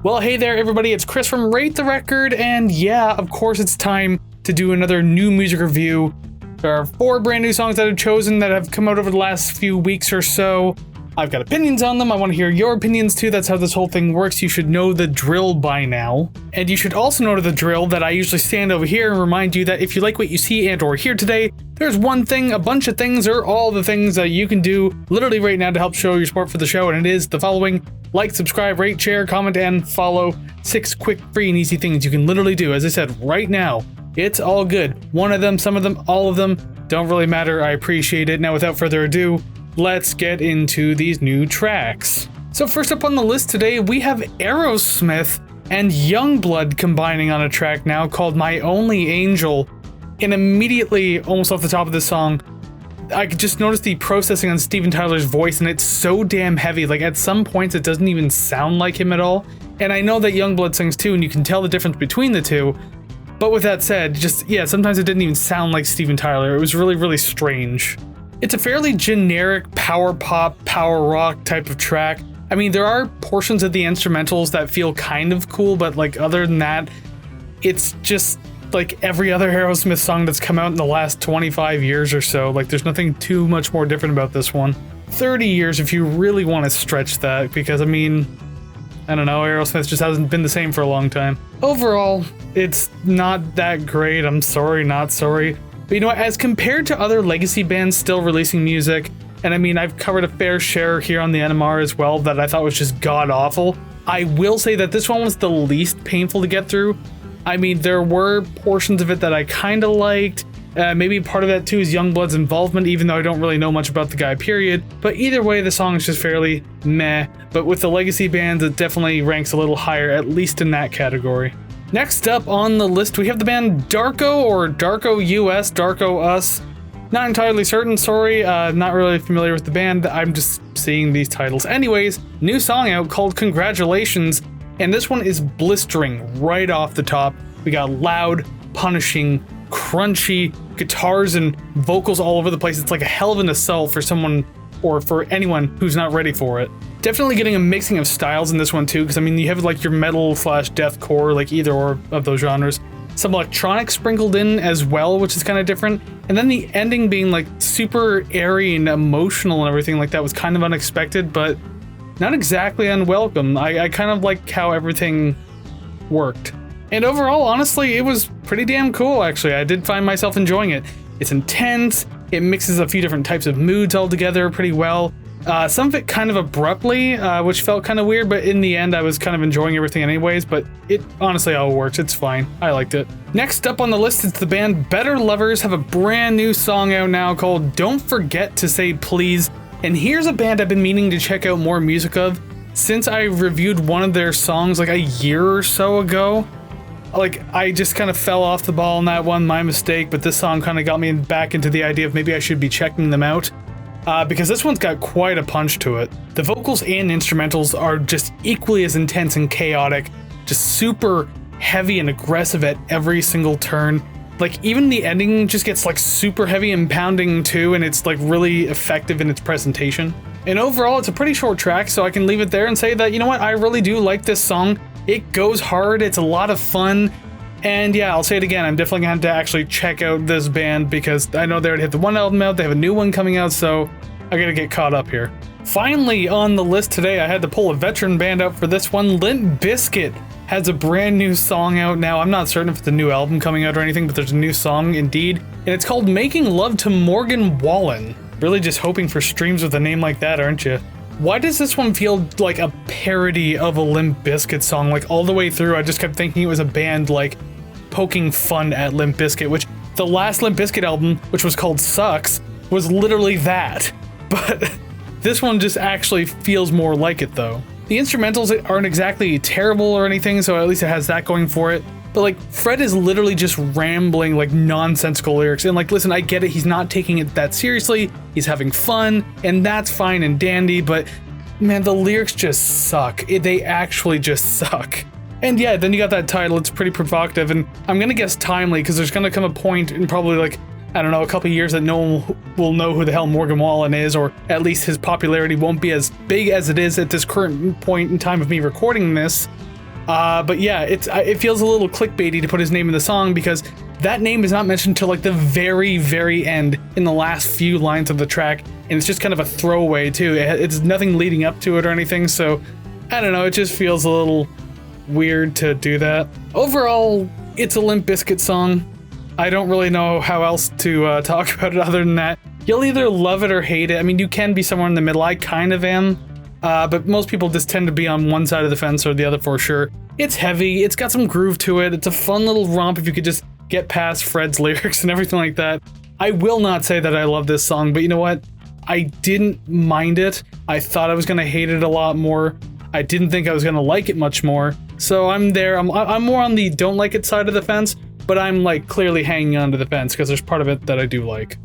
Well, hey there everybody, it's Chris from Rate the Record, and yeah, of course it's time to do another new music review. There are 4 brand new songs that I've chosen that have come out over the last few weeks or so. I've got opinions on them, I want to hear your opinions too, that's how this whole thing works. You should know the drill by now. And you should also know the drill that I usually stand over here and remind you that if you like what you see and or hear today, there's one thing, a bunch of things, or all the things that you can do literally right now to help show your support for the show, and it is the following: like, subscribe, rate, share, comment, and follow. 6 quick, free, and easy things you can literally do. As I said, right now, it's all good. One of them, some of them, all of them, don't really matter. I appreciate it. Now, without further ado, let's get into these new tracks. So first up on the list today, we have Aerosmith and Yungblud combining on a track now called My Only Angel. And immediately, almost off the top of this song, I could just notice the processing on Steven Tyler's voice, and it's so damn heavy. Like, at some points, it doesn't even sound like him at all. And I know that Yungblud sings too, and you can tell the difference between the two. But with that said, just, yeah, sometimes it didn't even sound like Steven Tyler. It was really, really strange. It's a fairly generic power pop, power rock type of track. I mean, there are portions of the instrumentals that feel kind of cool, but like other than that, it's just like every other Aerosmith song that's come out in the last 25 years or so. Like, there's nothing too much more different about this one. 30 years if you really want to stretch that, because I mean, I don't know, Aerosmith just hasn't been the same for a long time. Overall, it's not that great. I'm sorry, not sorry. But you know what, as compared to other legacy bands still releasing music, and I mean, I've covered a fair share here on the NMR as well that I thought was just god-awful, I will say that this one was the least painful to get through. I mean, there were portions of it that I kinda liked. Maybe part of that too is Youngblood's involvement, even though I don't really know much about the guy, period. But either way, the song is just fairly meh. But with the legacy bands, it definitely ranks a little higher, at least in that category. Next up on the list, we have the band Darko, or Darko US, Darko US. Not entirely certain, sorry, not really familiar with the band, I'm just seeing these titles. Anyways, new song out called Congratulations, and this one is blistering right off the top. We got loud, punishing, crunchy guitars and vocals all over the place. It's like a hell of an assault for someone, or for anyone who's not ready for it. Definitely getting a mixing of styles in this one too, because I mean, you have like your metal / deathcore, like either or of those genres. Some electronic sprinkled in as well, which is kind of different. And then the ending being like super airy and emotional and everything like that was kind of unexpected, but not exactly unwelcome. I kind of like how everything worked. And overall, honestly, it was pretty damn cool, actually. I did find myself enjoying it. It's intense, it mixes a few different types of moods all together pretty well. Some of it kind of abruptly, which felt kind of weird, but in the end I was kind of enjoying everything anyways, but it honestly all works, it's fine. I liked it. Next up on the list is the band Better Lovers have a brand new song out now called Don't Forget to Say Please. And here's a band I've been meaning to check out more music of since I reviewed one of their songs like a year or so ago. Like, I just kind of fell off the ball on that one, my mistake, but this song kind of got me back into the idea of maybe I should be checking them out. Because this one's got quite a punch to it. The vocals and instrumentals are just equally as intense and chaotic, just super heavy and aggressive at every single turn. Like, even the ending just gets like super heavy and pounding too, and it's like really effective in its presentation. And overall, it's a pretty short track, so I can leave it there and say that, you know what, I really do like this song. It goes hard, it's a lot of fun. And yeah, I'll say it again, I'm definitely going to actually check out this band because I know they already hit the one album out, they have a new one coming out, so I gotta get caught up here. Finally on the list today, I had to pull a veteran band out for this one. Limp Bizkit has a brand new song out now. I'm not certain if it's a new album coming out or anything, but there's a new song indeed. And it's called Making Love to Morgan Wallen. Really just hoping for streams with a name like that, aren't you? Why does this one feel like a parody of a Limp Bizkit song? Like, all the way through, I just kept thinking it was a band like poking fun at Limp Bizkit, which the last Limp Bizkit album, which was called Sucks, was literally that. But this one just actually feels more like it though. The instrumentals aren't exactly terrible or anything, so at least it has that going for it. But like, Fred is literally just rambling like nonsensical lyrics, and like, listen, I get it, he's not taking it that seriously, he's having fun, and that's fine and dandy, but man, the lyrics just suck. They actually just suck. And yeah, then you got that title, it's pretty provocative, and I'm gonna guess timely, because there's gonna come a point in probably like, I don't know, a couple years that no one will know who the hell Morgan Wallen is, or at least his popularity won't be as big as it is at this current point in time of me recording this. But yeah, it feels a little clickbaity to put his name in the song because that name is not mentioned till like the very, very end in the last few lines of the track, and it's just kind of a throwaway too. It's nothing leading up to it or anything, so I don't know, it just feels a little weird to do that. Overall, it's a Limp Bizkit song. I don't really know how else to talk about it other than that. You'll either love it or hate it. I mean, you can be somewhere in the middle. I kind of am. But most people just tend to be on one side of the fence or the other for sure. It's heavy, it's got some groove to it, it's a fun little romp if you could just get past Fred's lyrics and everything like that. I will not say that I love this song, but you know what? I didn't mind it. I thought I was gonna hate it a lot more. I didn't think I was gonna like it much more. So I'm there, I'm more on the don't like it side of the fence, but I'm like clearly hanging on to the fence because there's part of it that I do like.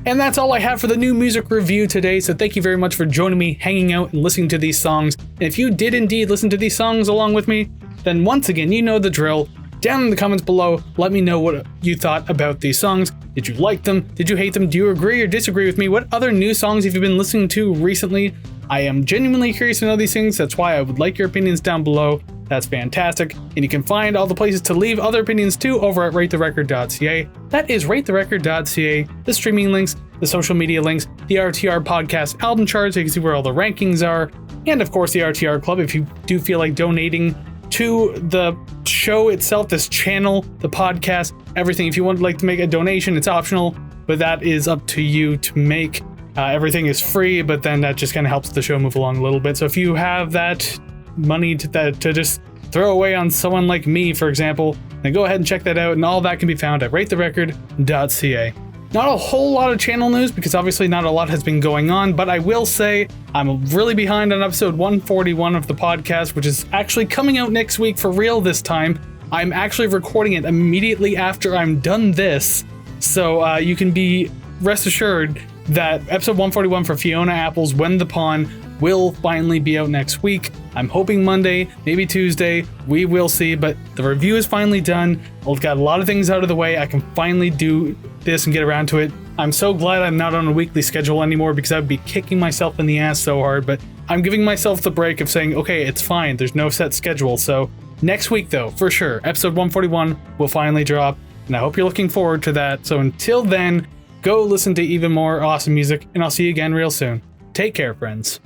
And that's all I have for the new music review today, so thank you very much for joining me, hanging out, and listening to these songs. And if you did indeed listen to these songs along with me, then once again, you know the drill. Down in the comments below, let me know what you thought about these songs. Did you like them? Did you hate them? Do you agree or disagree with me? What other new songs have you been listening to recently? I am genuinely curious to know these things, that's why I would like your opinions down below. That's fantastic. And you can find all the places to leave other opinions too over at ratetherecord.ca. That is ratetherecord.ca, the streaming links, the social media links, the RTR podcast album charts, so you can see where all the rankings are, and of course the RTR Club if you do feel like donating to the show itself, this channel, the podcast, everything. If you would like to make a donation, it's optional, but that is up to you to make. Everything is free, but then that just kind of helps the show move along a little bit. So if you have that money to just throw away on someone like me, for example, then go ahead and check that out, and all that can be found at ratetherecord.ca. Not a whole lot of channel news because obviously not a lot has been going on, but I will say I'm really behind on episode 141 of the podcast, which is actually coming out next week for real this time. I'm actually recording it immediately after I'm done this, so you can be rest assured that episode 141 for Fiona Apple's When the Pawn will finally be out next week. I'm hoping Monday, maybe Tuesday, we will see, but the review is finally done. I've got a lot of things out of the way. I can finally do this and get around to it. I'm so glad I'm not on a weekly schedule anymore because I would be kicking myself in the ass so hard, but I'm giving myself the break of saying, okay, it's fine, there's no set schedule. So next week though, for sure, episode 141 will finally drop, and I hope you're looking forward to that. So until then, go listen to even more awesome music, and I'll see you again real soon. Take care, friends.